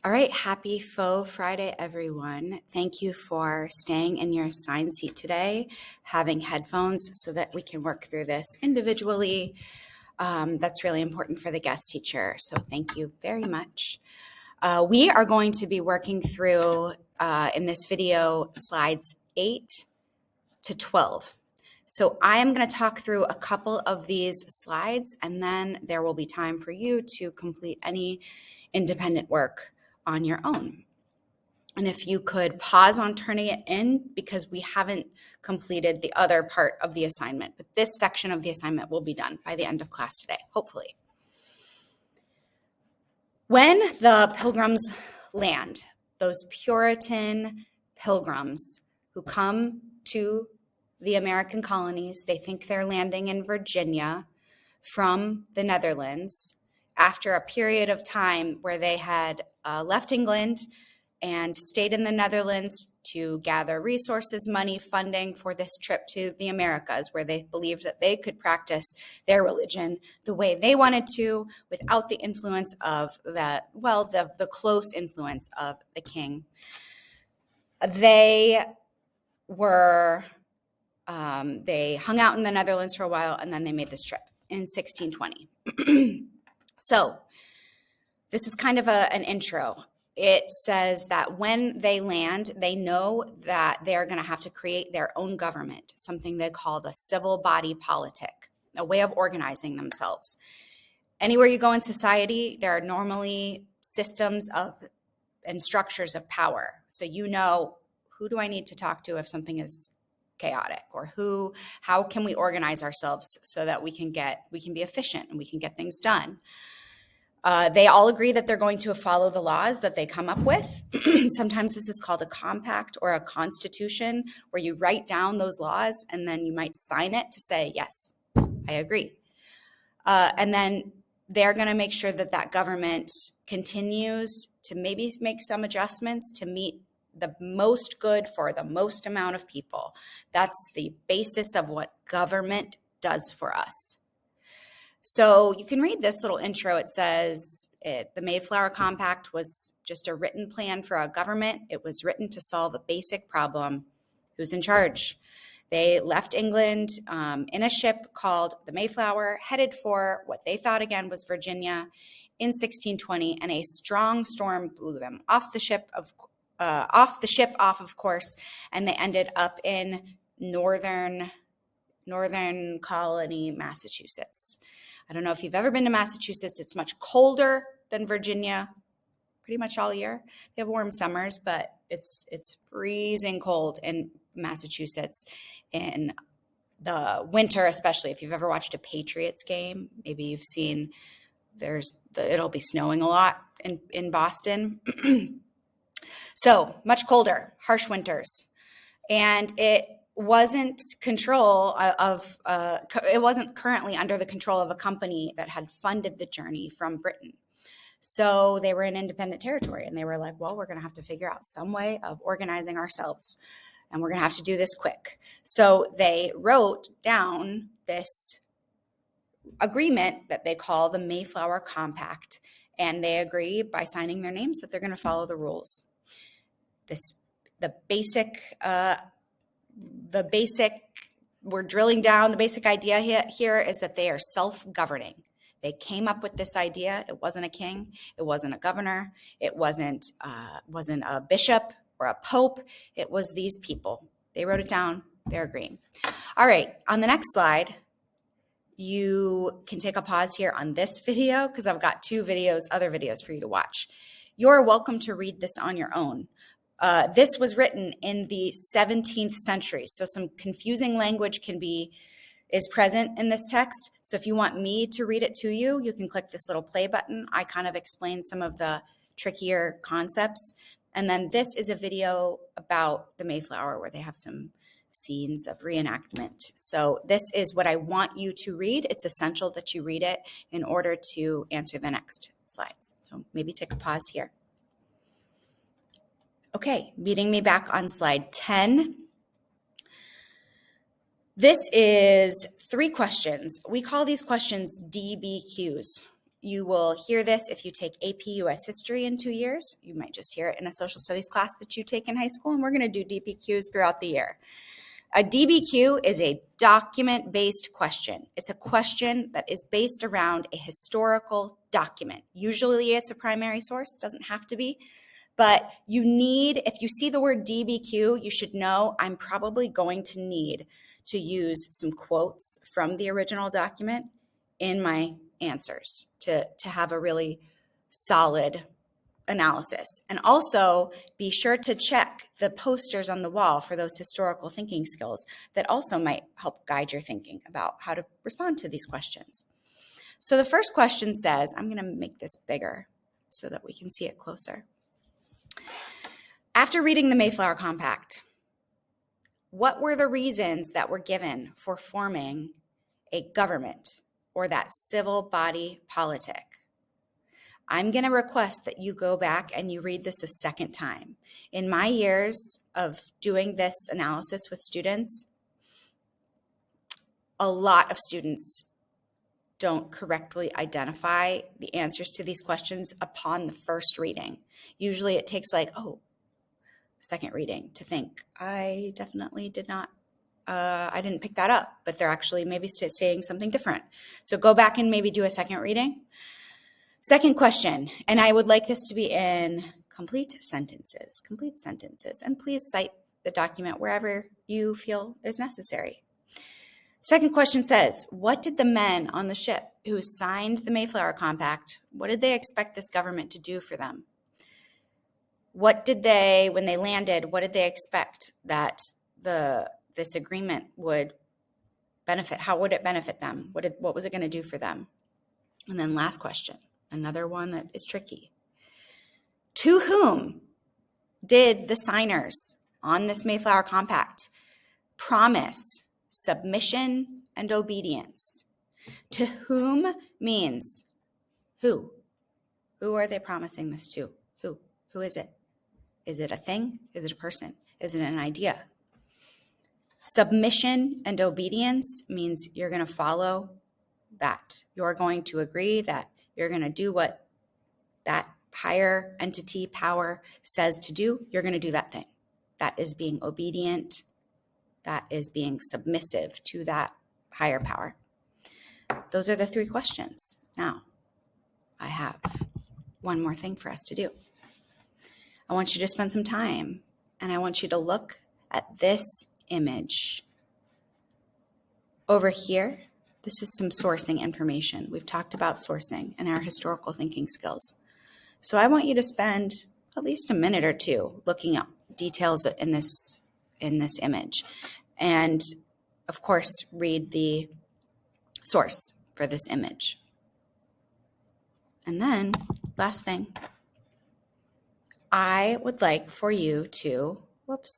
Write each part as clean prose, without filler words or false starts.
All right, happy Faux Friday, everyone. Thank you for staying in your assigned seat today, having headphones so that we can work through this individually. That's really important for the guest teacher, so thank you very much. We are going to be working through, in this video, slides 8 to 12. So I am going to talk through a couple of these slides, and then there will be time for you to complete any independent work on your own. And if you could pause on turning it in, because we haven't completed the other part of the assignment, but this section of the assignment will be done by the end of class today, hopefully. When the Pilgrims land, those Puritan Pilgrims who come to the American colonies, they think they're landing in Virginia from the Netherlands after a period of time where they had left England and stayed in the Netherlands to gather resources, money, funding for this trip to the Americas, where they believed that they could practice their religion the way they wanted to without the influence of the close influence of the king. They hung out in the Netherlands for a while, and then they made this trip in 1620. So this is kind of an intro. It says that when they land, they know that they're going to have to create their own government, something they call the civil body politic, a way of organizing themselves. Anywhere you go in society, there are normally systems and structures of power. So you know, who do I need to talk to if something is chaotic, or how can we organize ourselves so that we can be efficient and we can get things done. They all agree that they're going to follow the laws that they come up with. Sometimes this is called a compact or a constitution, where you write down those laws and then you might sign it to say, yes, I agree. And then they're going to make sure that government continues to maybe make some adjustments to meet the most good for the most amount of people. That's the basis of what government does for us. So you can read this little intro. It says the Mayflower Compact was just a written plan for a government. It was written to solve a basic problem. Who's in charge? They left England in a ship called the Mayflower, headed for what they thought again was Virginia in 1620, and a strong storm blew them off the ship, of course, and they ended up in northern colony, Massachusetts. I don't know if you've ever been to Massachusetts. It's much colder than Virginia pretty much all year. They have warm summers, but it's freezing cold in Massachusetts in the winter, especially. If you've ever watched a Patriots game, maybe you've seen it'll be snowing a lot in Boston. So much colder, harsh winters. And it wasn't it wasn't currently under the control of a company that had funded the journey from Britain. So they were in independent territory, and they were like, well, we're going to have to figure out some way of organizing ourselves, and we're going to have to do this quick. So they wrote down this agreement that they call the Mayflower Compact, and they agree by signing their names that they're going to follow the rules. We're drilling down. The basic idea here is that they are self-governing. They came up with this idea. It wasn't a king. It wasn't a governor. It wasn't a bishop or a pope. It was these people. They wrote it down. They're agreeing. All right. On the next slide, you can take a pause here on this video, because I've got other videos for you to watch. You're welcome to read this on your own. This was written in the 17th century, so some confusing language is present in this text. So if you want me to read it to you, you can click this little play button. I kind of explain some of the trickier concepts. And then this is a video about the Mayflower, where they have some scenes of reenactment. So this is what I want you to read. It's essential that you read it in order to answer the next slides. So maybe take a pause here. Okay, meeting me back on slide 10. This is 3 questions. We call these questions DBQs. You will hear this if you take AP US History in 2 years. You might just hear it in a social studies class that you take in high school, and we're going to do DBQs throughout the year. A DBQ is a document-based question. It's a question that is based around a historical document. Usually it's a primary source, doesn't have to be, but you need, if you see the word DBQ, you should know I'm probably going to need to use some quotes from the original document in my answers to have a really solid analysis. And also be sure to check the posters on the wall for those historical thinking skills that also might help guide your thinking about how to respond to these questions. So the first question says, I'm going to make this bigger so that we can see it closer. After reading the Mayflower Compact, what were the reasons that were given for forming a government or that civil body politic? I'm going to request that you go back and you read this a second time. In my years of doing this analysis with students, a lot of students don't correctly identify the answers to these questions upon the first reading. Usually it takes second reading to think, I definitely did not, I didn't pick that up, but they're actually maybe saying something different. So go back and maybe do a second reading. Second question, and I would like this to be in complete sentences, and please cite the document wherever you feel is necessary. Second question says, what did the men on the ship who signed the Mayflower Compact, what did they expect this government to do for them? What did they, when they landed, what did they expect that this agreement would benefit? How would it benefit them? What was it going to do for them? And then last question. Another one that is tricky. To whom did the signers on this Mayflower Compact promise submission and obedience? To whom means who? Who are they promising this to? Who? Who is it? Is it a thing? Is it a person? Is it an idea? Submission and obedience means you're going to follow that. You're going to agree that you're going to do what that higher entity power says to do. You're going to do that thing. That is being obedient. That is being submissive to that higher power. Those are the three questions. Now, I have one more thing for us to do. I want you to spend some time, and I want you to look at this image. Over here, this is some sourcing information. We've talked about sourcing and our historical thinking skills. So I want you to spend at least a minute or two looking up details in this image. And of course, read the source for this image. And then, last thing, I would like for you to,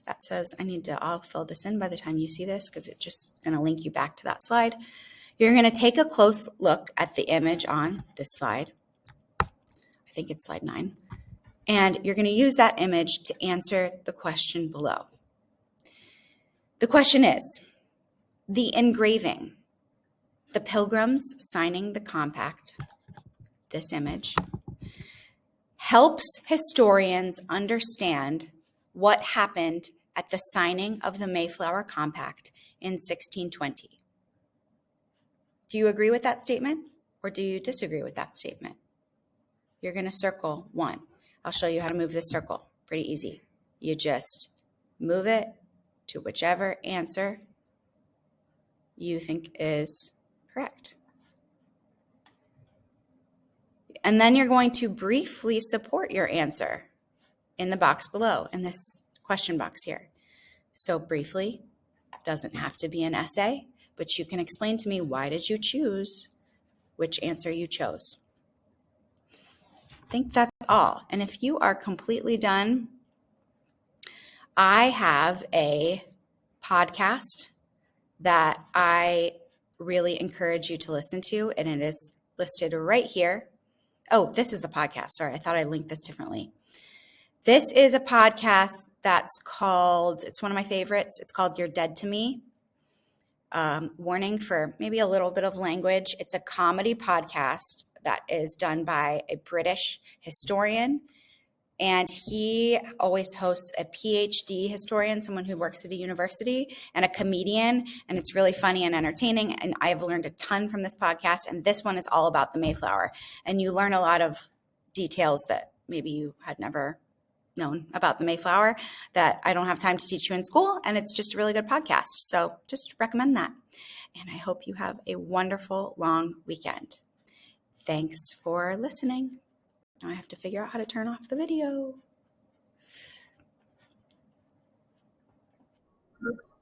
that says I'll fill this in by the time you see this because it's just going to link you back to that slide. You're going to take a close look at the image on this slide. I think it's slide 9. And you're going to use that image to answer the question below. The question is, the engraving, the Pilgrims signing the compact, this image, helps historians understand what happened at the signing of the Mayflower Compact in 1620. Do you agree with that statement or do you disagree with that statement? You're going to circle 1. I'll show you how to move this circle. Pretty easy. You just move it to whichever answer you think is correct. And then you're going to briefly support your answer in the box below, in this question box here. So briefly, doesn't have to be an essay, but you can explain to me why did you choose which answer you chose. I think that's all. And if you are completely done, I have a podcast that I really encourage you to listen to, and it is listed right here. Oh, this is the podcast. Sorry, I thought I linked this differently. This is a podcast that's called, it's one of my favorites. It's called You're Dead to Me. Warning for maybe a little bit of language. It's a comedy podcast that is done by a British historian. And he always hosts a PhD historian, someone who works at a university, and a comedian. And it's really funny and entertaining. And I've learned a ton from this podcast. And this one is all about the Mayflower. And you learn a lot of details that maybe you had never known about the Mayflower that I don't have time to teach you in school. And it's just a really good podcast. So just recommend that. And I hope you have a wonderful long weekend. Thanks for listening. Now I have to figure out how to turn off the video. Oops.